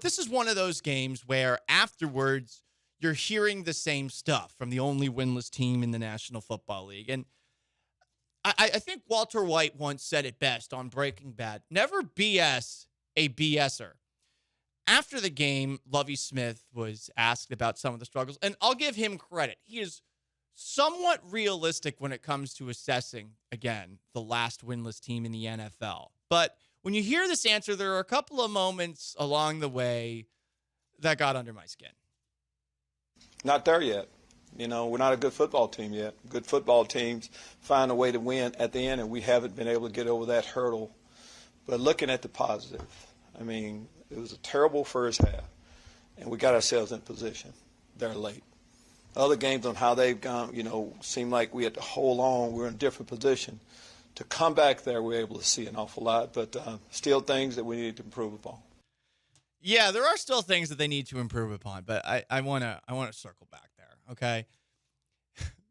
This is one of those games where afterwards you're hearing the same stuff from the only winless team in the National Football League. And I think Walter White once said it best on Breaking Bad. Never BS a BSer. After the game, Lovie Smith was asked about some of the struggles, and I'll give him credit. He is somewhat realistic when it comes to assessing, again, the last winless team in the NFL. But when you hear this answer, there are a couple of moments along the way that got under my skin. Not there yet. You know, we're not a good football team yet. Good football teams find a way to win at the end, and we haven't been able to get over that hurdle. But looking at the positive, I mean, it was a terrible first half, and we got ourselves in position. They're late. Other games on how they've gone, you know, seemed like we had to hold on. We were in a different position. To come back there, we were able to see an awful lot, but still things that we need to improve upon. Yeah, there are still things that they need to improve upon, but I want to circle back there, okay?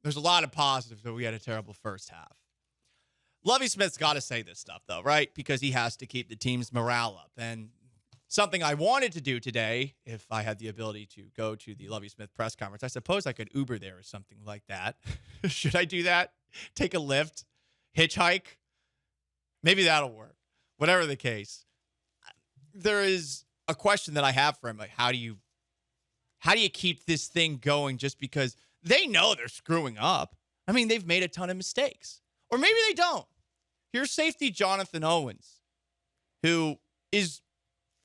There's a lot of positives, but we had a terrible first half. Lovie Smith's got to say this stuff, though, right? Because he has to keep the team's morale up. And something I wanted to do today, if I had the ability to go to the Lovie Smith press conference, I suppose I could Uber there or something like that. Should I do that? Take a Lyft? Hitchhike? Maybe that'll work. Whatever the case. There is a question that I have for him. Like, how do you keep this thing going just because they know they're screwing up? I mean, they've made a ton of mistakes. Or maybe they don't. Here's safety Jonathan Owens, who is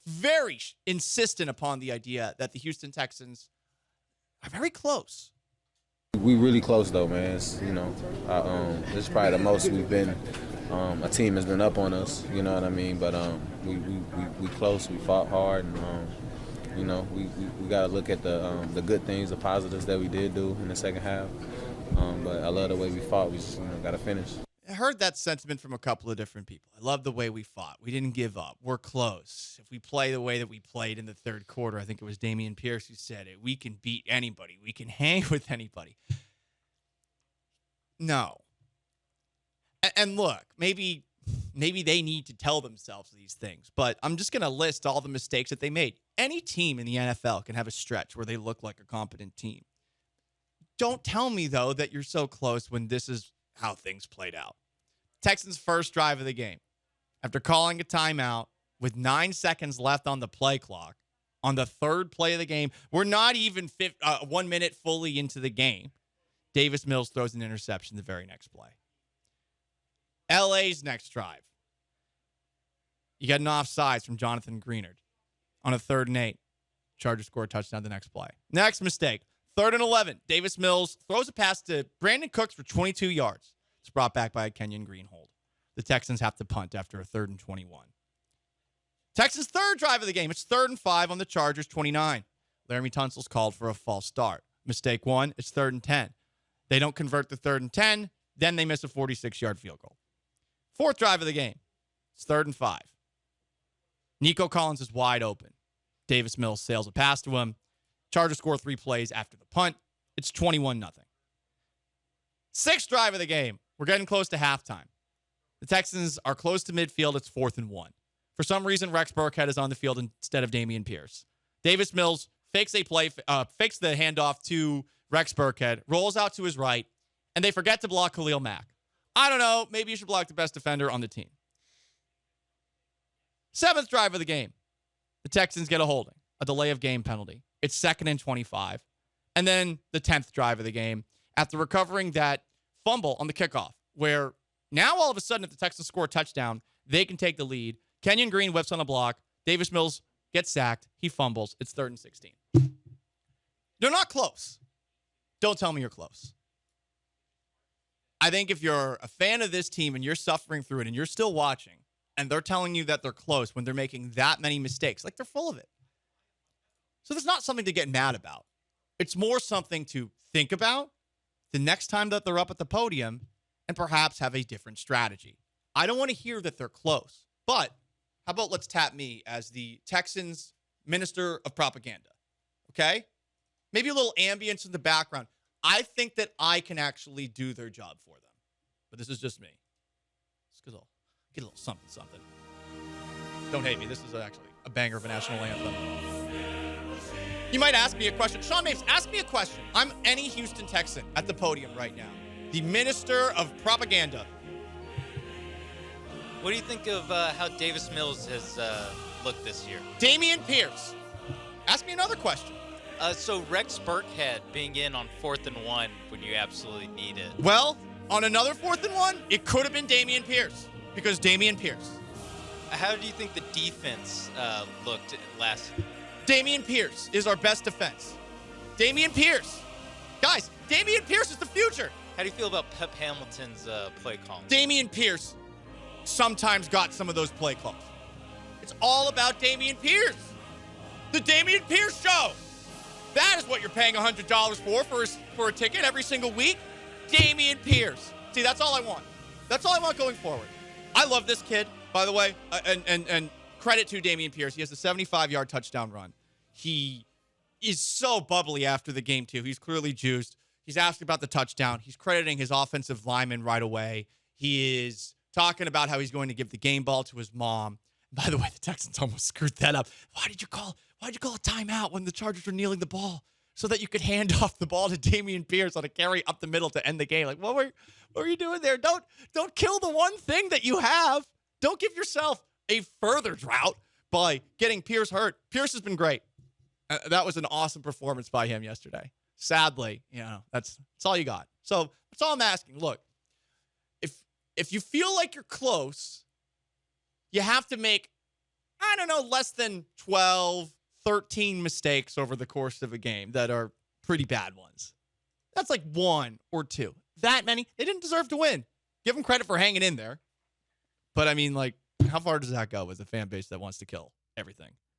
very insistent upon the idea that the Houston Texans are very close. We really close though, man. It's, you know, this is probably the most we've been. A team has been up on us, you know what I mean. But we close. We fought hard, and you know, we got to look at the good things, the positives that we did do in the second half. But I love the way we fought. We just got to finish. I heard that sentiment from a couple of different people. I love the way we fought. We didn't give up. We're close. If we play the way that we played in the third quarter, I think it was Damian Pierce who said it, we can beat anybody. We can hang with anybody. No. And look, maybe they need to tell themselves these things, but I'm just going to list all the mistakes that they made. Any team in the NFL can have a stretch where they look like a competent team. Don't tell me, though, that you're so close when this is how things played out. Texans' first drive of the game. After calling a timeout with 9 seconds left on the play clock, on the third play of the game, we're not even 1 minute fully into the game. Davis Mills throws an interception the very next play. LA's next drive. You got an offsides from Jonathan Greenard on a 3rd and 8. Chargers score a touchdown the next play. Next mistake. 3rd and 11. Davis Mills throws a pass to Brandon Cooks for 22 yards. It's brought back by a Kenyon Green hold. The Texans have to punt after a 3rd and 21. Texans' third drive of the game. It's 3rd and 5 on the Chargers' 29. Laramie Tunsil's called for a false start. Mistake 1, it's 3rd and 10. They don't convert the 3rd and 10. Then they miss a 46-yard field goal. 4th drive of the game. It's 3rd and 5. Nico Collins is wide open. Davis Mills sails a pass to him. Chargers score 3 plays after the punt. It's 21-0. 6th drive of the game. We're getting close to halftime. The Texans are close to midfield. It's 4th and 1. For some reason, Rex Burkhead is on the field instead of Damian Pierce. Davis Mills fakes a play, fakes the handoff to Rex Burkhead, rolls out to his right, and they forget to block Khalil Mack. I don't know. Maybe you should block the best defender on the team. 7th drive of the game. The Texans get a holding, a delay of game penalty. It's 2nd and 25. And then the 10th drive of the game, after recovering that fumble on the kickoff, where now all of a sudden if the Texans score a touchdown, they can take the lead. Kenyon Green whips on a block. Davis Mills gets sacked. He fumbles. It's 3rd and 16. They're not close. Don't tell me you're close. I think if you're a fan of this team and you're suffering through it and you're still watching and they're telling you that they're close when they're making that many mistakes, like they're full of it. So there's not something to get mad about. It's more something to think about the next time that they're up at the podium and perhaps have a different strategy. I don't want to hear that they're close, but how about let's tap me as the Texans minister of propaganda, okay? Maybe a little ambience in the background. I think that I can actually do their job for them, but this is just me. It's because I'll get a little something. Don't hate me. This is actually a banger of a national anthem. You might ask me a question. Sean Mapes, ask me a question. I'm any Houston Texan at the podium right now. The minister of propaganda. What do you think of how Davis Mills has looked this year? Dameon Pierce. Ask me another question. So Rex Burkhead being in on 4th and 1 when you absolutely need it. Well, on another 4th and 1, it could have been Dameon Pierce because Dameon Pierce. How do you think the defense looked last? Dameon Pierce is our best defense. Dameon Pierce. Guys, Dameon Pierce is the future. How do you feel about Pep Hamilton's play calling? Dameon Pierce sometimes got some of those play calls. It's all about Dameon Pierce. The Dameon Pierce Show. That is what you're paying $100 for a ticket every single week. Dameon Pierce. See, that's all I want. That's all I want going forward. I love this kid, by the way, and credit to Dameon Pierce. He has a 75-yard touchdown run. He is so bubbly after the game, too. He's clearly juiced. He's asking about the touchdown. He's crediting his offensive lineman right away. He is talking about how he's going to give the game ball to his mom. By the way, the Texans almost screwed that up. Why'd you call a timeout when the Chargers were kneeling the ball so that you could hand off the ball to Dameon Pierce on a carry up the middle to end the game? Like, what were you doing there? Don't kill the one thing that you have. Don't give yourself a further drought by getting Pierce hurt. Pierce has been great. That was an awesome performance by him yesterday. Sadly, that's all you got. So that's all I'm asking. Look, if you feel like you're close, you have to make, less than 12, 13 mistakes over the course of a game that are pretty bad ones. That's like 1 or 2. That many, they didn't deserve to win. Give them credit for hanging in there. But I mean, like, how far does that go as a fan base that wants to kill everything?